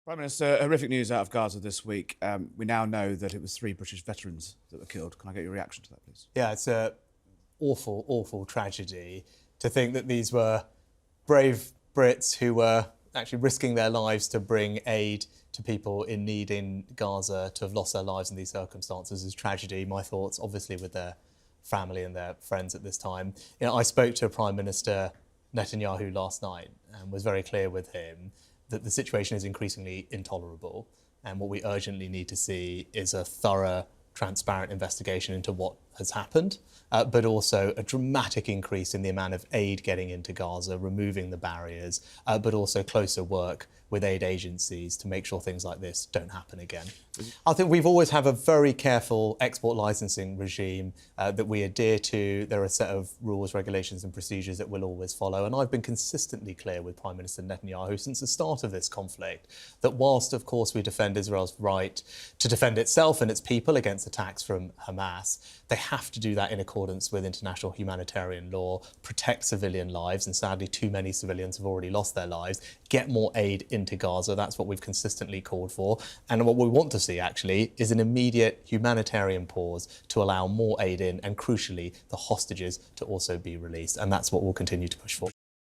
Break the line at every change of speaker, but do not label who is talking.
Prime Minister, horrific news out of Gaza this week. We now know that it was 3 British veterans that were killed. Can I get your reaction to that, please?
Yeah, it's a awful, awful tragedy to think that these were brave Brits who were actually risking their lives to bring aid to people in need in Gaza. To have lost their lives in these circumstances is tragedy. My thoughts, obviously, with their family and their friends at this time. I spoke to Prime Minister Netanyahu last night and was very clear with him that the situation is increasingly intolerable, and what we urgently need to see is a thorough, transparent investigation into what has happened, but also a dramatic increase in the amount of aid getting into Gaza, removing the barriers, but also closer work with aid agencies to make sure things like this don't happen again. I think we've always had a very careful export licensing regime that we adhere to. There are a set of rules, regulations and procedures that we'll always follow. And I've been consistently clear with Prime Minister Netanyahu since the start of this conflict that whilst, of course, we defend Israel's right to defend itself and its people against attacks from Hamas, they have to do that in accordance with international humanitarian law, protect civilian lives, and sadly too many civilians have already lost their lives, get more aid into Gaza. That's what we've consistently called for. And what we want to see, actually, is an immediate humanitarian pause to allow more aid in and, crucially, the hostages to also be released. And that's what we'll continue to push for.